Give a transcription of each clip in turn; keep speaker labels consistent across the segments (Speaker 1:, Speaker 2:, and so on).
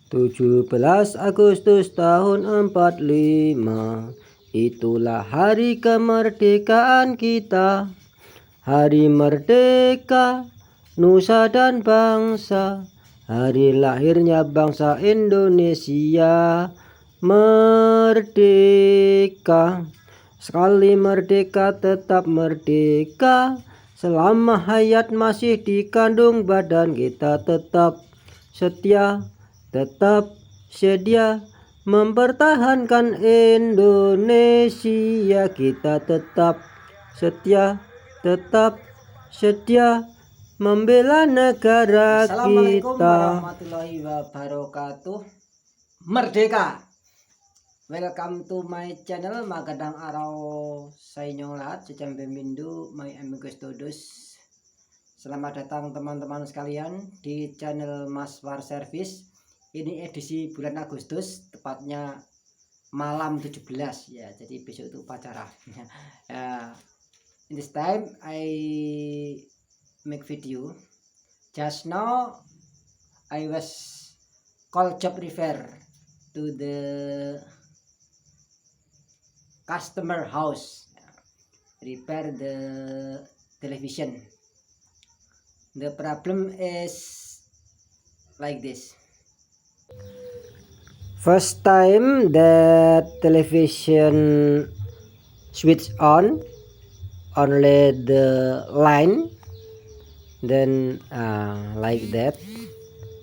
Speaker 1: 17 Agustus tahun 45, itulah hari kemerdekaan kita. Hari merdeka, nusa dan bangsa, hari lahirnya bangsa Indonesia. Merdeka, sekali merdeka tetap merdeka. Selama hayat masih dikandung badan kita tetap setia, tetap sedia mempertahankan Indonesia. Kita tetap setia, tetap sedia membela negara kita. Assalamualaikum warahmatullahi wabarakatuh. Merdeka. Welcome to my channel Magadang Arau Sainyolat Secambe Mindu my amigos todos. Selamat datang teman-teman sekalian di channel Mas War Service. Ini edisi bulan Agustus, tepatnya malam 17 ya. Jadi besok itu upacara. In this time I make video. Just now I was call job refer to the customer house, repair the television. The problem is like this. First time that television switch on, only the line, then like that.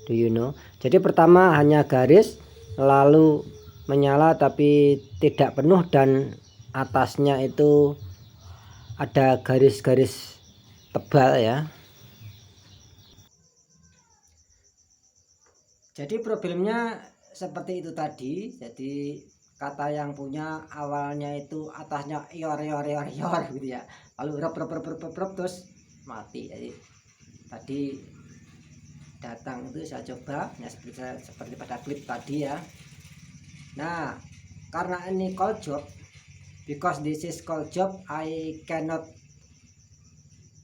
Speaker 1: Do you know? Jadi pertama hanya garis, lalu menyala tapi tidak penuh dan atasnya itu ada garis-garis tebal ya. Jadi problemnya seperti itu tadi. Jadi kata yang punya awalnya itu atasnya yor gitu ya, lalu rep terus mati. Jadi tadi datang itu saya coba ya, seperti pada klip tadi ya. Nah, karena ini call job, because this is call job, I cannot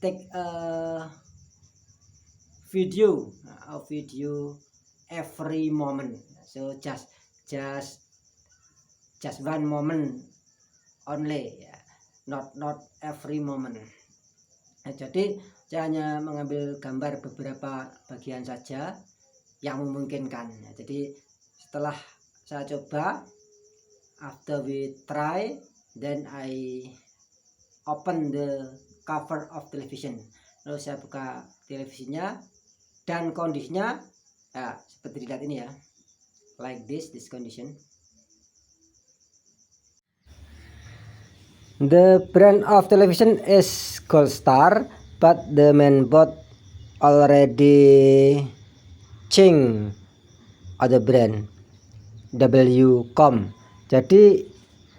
Speaker 1: take a video every moment. So just one moment only ya, not every moment. Nah, jadi saya hanya mengambil gambar beberapa bagian saja yang memungkinkan ya. Jadi setelah saya coba, after we try, then I open the cover of television. Lalu saya buka televisinya dan kondisinya ya, seperti dilihat ini ya, like this condition. The brand of television is Gold Star, but the mainboard already changed other brand, WCOM. Jadi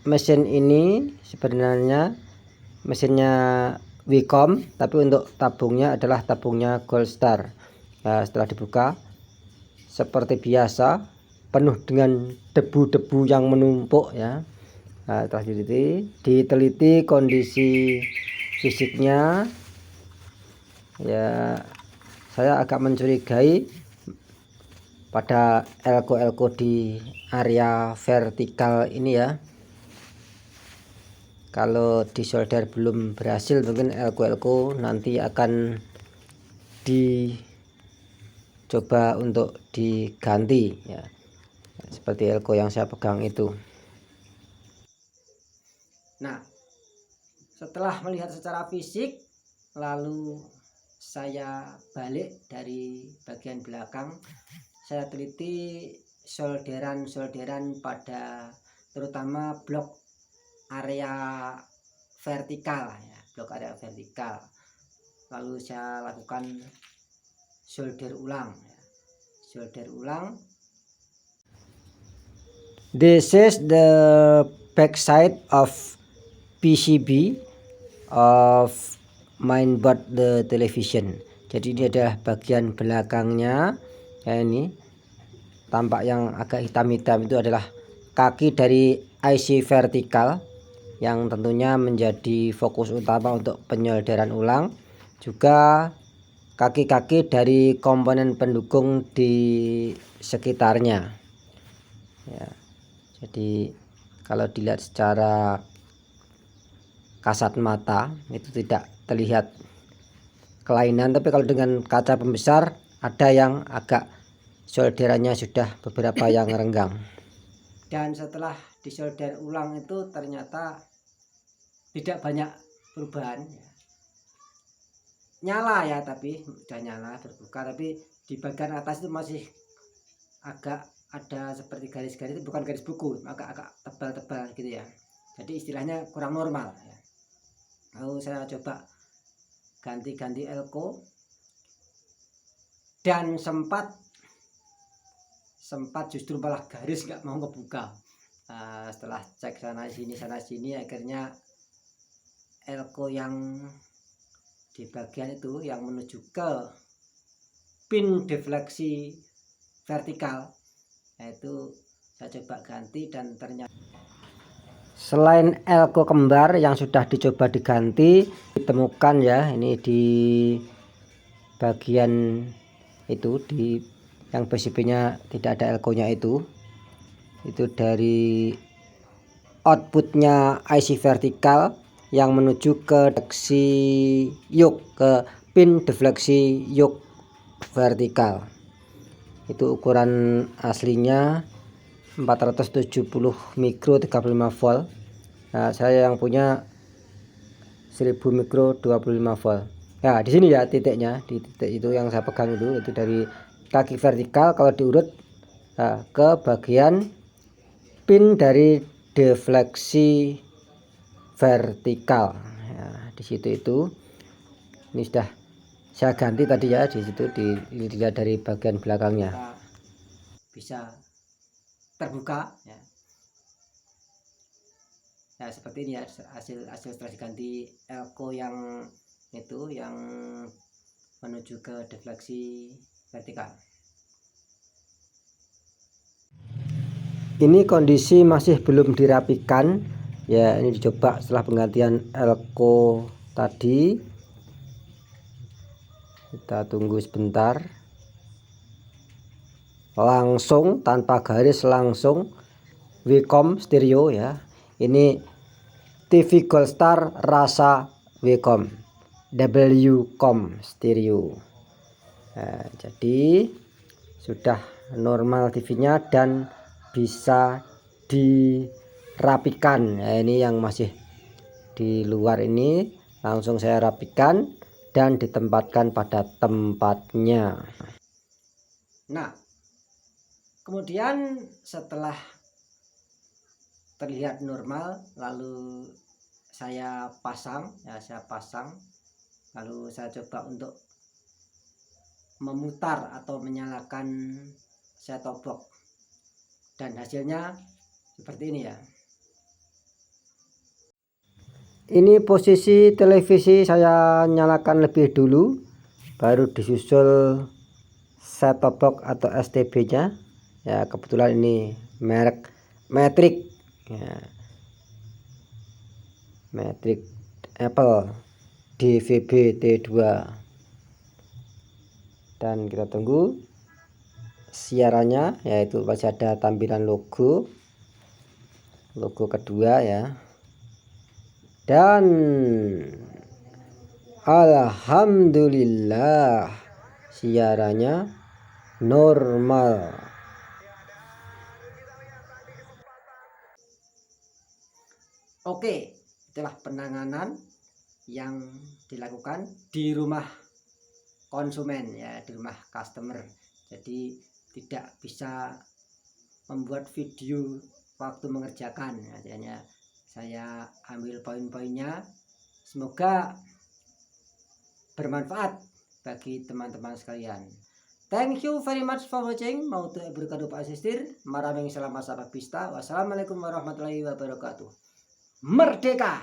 Speaker 1: mesin ini sebenarnya mesinnya WCOM, tapi untuk tabungnya adalah tabungnya Gold Star. Nah, setelah dibuka seperti biasa penuh dengan debu-debu yang menumpuk ya. Nah, setelah diteliti kondisi fisiknya ya, saya agak mencurigai pada elko di area vertikal ini ya. Kalau disolder belum berhasil, mungkin elko nanti akan dicoba untuk diganti ya, seperti elko yang saya pegang itu. Nah, setelah melihat secara fisik, lalu saya balik dari bagian belakang, saya teliti solderan pada terutama blok area vertikal ya, lalu saya lakukan solder ulang. This is the back side of PCB of mainboard the television. Jadi ini adalah bagian belakangnya ya. Ini tampak yang agak hitam-hitam itu adalah kaki dari IC vertikal yang tentunya menjadi fokus utama untuk penyolderan ulang. Juga kaki-kaki dari komponen pendukung di sekitarnya ya. Jadi kalau dilihat secara kasat mata itu tidak terlihat kelainan, tapi kalau dengan kaca pembesar ada yang agak solderannya sudah beberapa yang renggang. Dan setelah disolder ulang itu ternyata tidak banyak perubahan ya. Nyala ya, tapi udah nyala terbuka, tapi di bagian atas itu masih agak ada seperti garis-garis, itu bukan garis buku, agak tebal-tebal gitu ya. Jadi istilahnya kurang normal ya. Lalu saya coba ganti-ganti elko dan sempat justru malah garis nggak mau kebuka. Setelah cek sana sini akhirnya elko yang di bagian itu yang menuju ke pin defleksi vertikal, yaitu saya coba ganti dan ternyata selain elko kembar yang sudah dicoba diganti, ditemukan ya ini di bagian itu di yang PCB-nya tidak ada elko-nya itu dari outputnya IC vertikal yang menuju ke defleksi yoke, ke pin defleksi yoke vertikal. Itu ukuran aslinya 470 mikro 35 volt. Nah, saya yang punya 1000 mikro 25 volt. Nah, di sini ya titiknya, di titik itu yang saya pegang itu dari kaki vertikal kalau diurut ke bagian pin dari defleksi vertikal ya, di situ itu. Ini sudah saya ganti tadi ya, di situ dilihat dari bagian belakangnya bisa terbuka ya. Nah, seperti ini ya hasil setelah diganti elko yang itu yang menuju ke defleksi vertikal. Ini kondisi masih belum dirapikan ya, ini dicoba setelah penggantian elko tadi. Kita tunggu sebentar. Langsung tanpa garis, langsung Wacom stereo ya. Ini TV Goldstar rasa Wacom, WCOM stereo. Nah, jadi sudah normal TV-nya dan bisa dirapikan ya. Ini yang masih di luar ini langsung saya rapikan dan ditempatkan pada tempatnya. Nah, kemudian setelah terlihat normal, lalu saya pasang ya, lalu saya coba untuk memutar atau menyalakan set-top box dan hasilnya seperti ini ya. Ini posisi televisi saya nyalakan lebih dulu, baru disusul set-top box atau STB nya ya. Kebetulan ini merek Matrix ya, Matrix Apple DVB T2. Dan kita tunggu siarannya, yaitu masih ada tampilan logo kedua ya. Dan alhamdulillah siarannya normal. Oke, itulah penanganan yang dilakukan di rumah konsumen ya, di rumah customer. Jadi tidak bisa membuat video waktu mengerjakan, hanya saya ambil poin-poinnya. Semoga bermanfaat bagi teman-teman sekalian. Thank you very much for watching. Mau tuh berkado Pak Asistir. Maraming salamat sa pagpista. Wassalamualaikum warahmatullahi wabarakatuh. Merdeka!